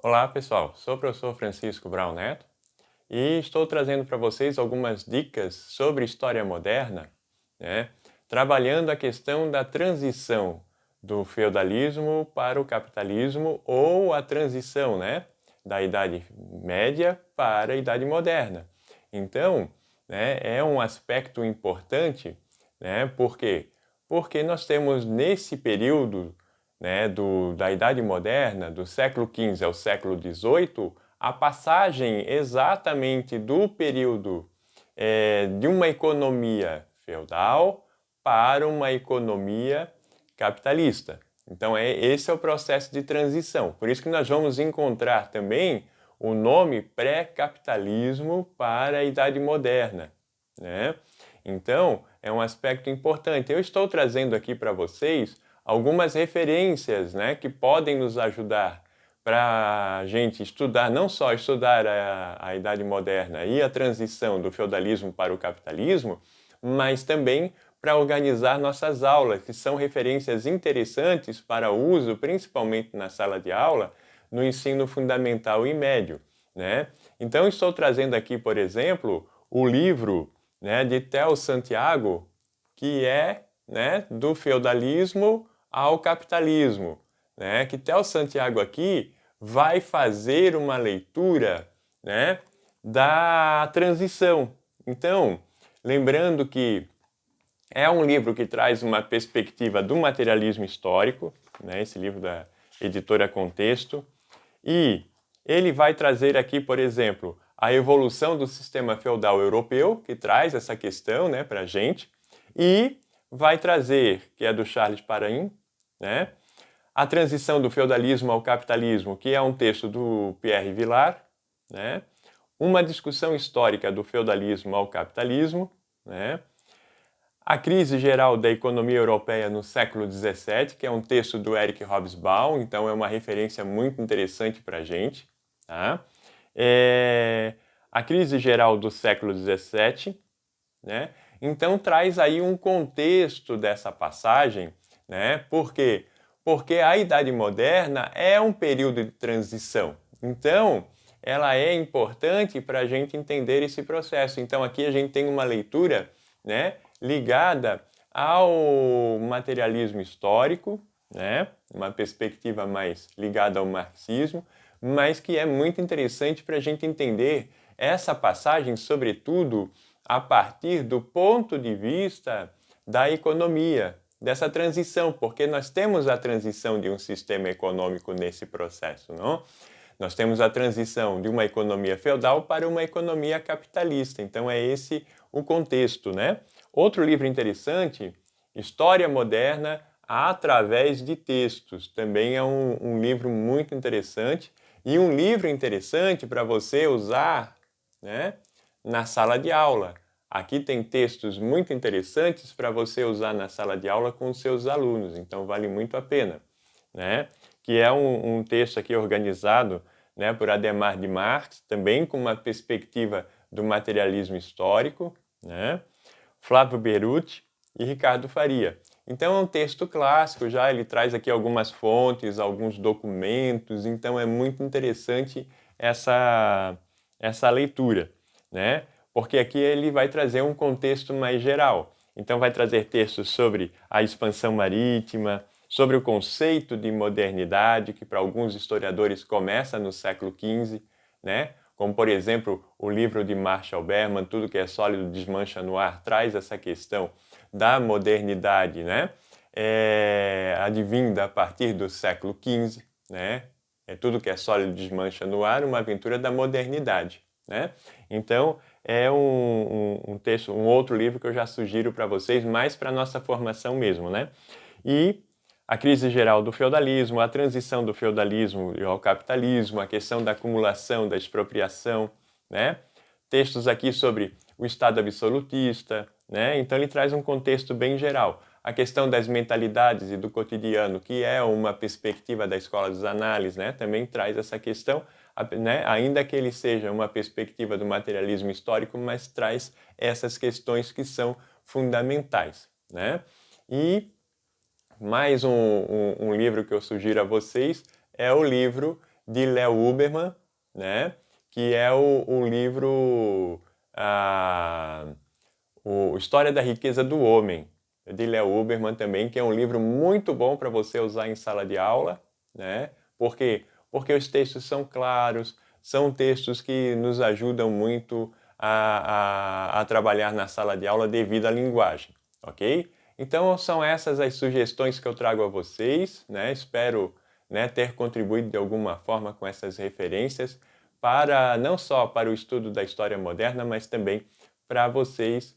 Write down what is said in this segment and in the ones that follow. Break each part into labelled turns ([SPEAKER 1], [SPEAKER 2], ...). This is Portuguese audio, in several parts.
[SPEAKER 1] Olá pessoal, sou o professor Francisco Brown Neto e estou trazendo para vocês algumas dicas sobre história moderna, né? Trabalhando a questão da transição do feudalismo para o capitalismo ou a transição, né, da Idade Média para a Idade Moderna. Então, né, é um aspecto importante, né? Por quê? Porque nós temos nesse período, né, da Idade Moderna, do século XV ao século XVIII, a passagem exatamente do período de uma economia feudal para uma economia capitalista. Então, esse é o processo de transição. Por isso que nós vamos encontrar também o nome pré-capitalismo para a Idade Moderna, né? Então, é um aspecto importante. Eu estou trazendo aqui para vocês algumas referências, né, que podem nos ajudar para a gente estudar, não só estudar a Idade Moderna e a transição do feudalismo para o capitalismo, mas também para organizar nossas aulas, que são referências interessantes para uso, principalmente na sala de aula, no ensino fundamental e médio, né? Então, estou trazendo aqui, por exemplo, o livro, né, de Theo Santiago, que é, né, do feudalismo ao capitalismo, né? Que Theo Santiago aqui vai fazer uma leitura, né, da transição. Então, lembrando que é um livro que traz uma perspectiva do materialismo histórico, né, esse livro da editora Contexto, e ele vai trazer aqui, por exemplo, a evolução do sistema feudal europeu, que traz essa questão, né, para a gente, e vai trazer, que é do Charles Parain, né, a transição do feudalismo ao capitalismo, que é um texto do Pierre Vilar, né, uma discussão histórica do feudalismo ao capitalismo, né, a crise geral da economia europeia no século XVII, que é um texto do Eric Hobsbawm, então é uma referência muito interessante para a gente. Tá? A crise geral do século XVII, né? Então traz aí um contexto dessa passagem, né? Por quê? Porque a Idade Moderna é um período de transição. Então, ela é importante para a gente entender esse processo. Então, aqui a gente tem uma leitura, né, ligada ao materialismo histórico, né, uma perspectiva mais ligada ao marxismo, mas que é muito interessante para a gente entender essa passagem, sobretudo a partir do ponto de vista da economia, dessa transição, porque nós temos a transição de um sistema econômico nesse processo, não? Nós temos a transição de uma economia feudal para uma economia capitalista. Então é esse o contexto, né? Outro livro interessante, História Moderna através de textos. Também é um livro muito interessante e um livro interessante para você usar, né, na sala de aula. Aqui tem textos muito interessantes para você usar na sala de aula com os seus alunos, então vale muito a pena, né? Que é um texto aqui organizado, né, por Adhemar de Marx, também com uma perspectiva do materialismo histórico, né? Flávio Beruti e Ricardo Faria. Então é um texto clássico já, ele traz aqui algumas fontes, alguns documentos, então é muito interessante essa leitura, né? Porque aqui ele vai trazer um contexto mais geral. Então vai trazer textos sobre a expansão marítima, sobre o conceito de modernidade, que para alguns historiadores começa no século XV, né? Como, por exemplo, o livro de Marshall Berman, Tudo que é Sólido Desmancha no Ar, traz essa questão da modernidade, né? Advinda a partir do século XV, né? Tudo que é sólido desmancha no ar, uma aventura da modernidade, né? Então, é um texto, um outro livro que eu já sugiro para vocês, mais para a nossa formação mesmo, né? E a crise geral do feudalismo, a transição do feudalismo ao capitalismo, a questão da acumulação, da expropriação, né? Textos aqui sobre o Estado absolutista, né? Então ele traz um contexto bem geral. A questão das mentalidades e do cotidiano, que é uma perspectiva da Escola dos Análises, né? Também traz essa questão, né? Ainda que ele seja uma perspectiva do materialismo histórico, mas traz essas questões que são fundamentais, né? E mais um livro que eu sugiro a vocês é o livro de Léo Huberman, né? Que é o livro o História da Riqueza do Homem, de Léo Huberman também, que é um livro muito bom para você usar em sala de aula, né? Por quê? Porque os textos são claros, são textos que nos ajudam muito a trabalhar na sala de aula devido à linguagem, ok? Então são essas as sugestões que eu trago a vocês, né? Espero, né, ter contribuído de alguma forma com essas referências para não só para o estudo da história moderna, mas também para vocês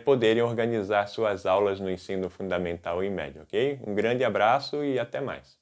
[SPEAKER 1] poderem organizar suas aulas no ensino fundamental e médio, ok? Um grande abraço e até mais.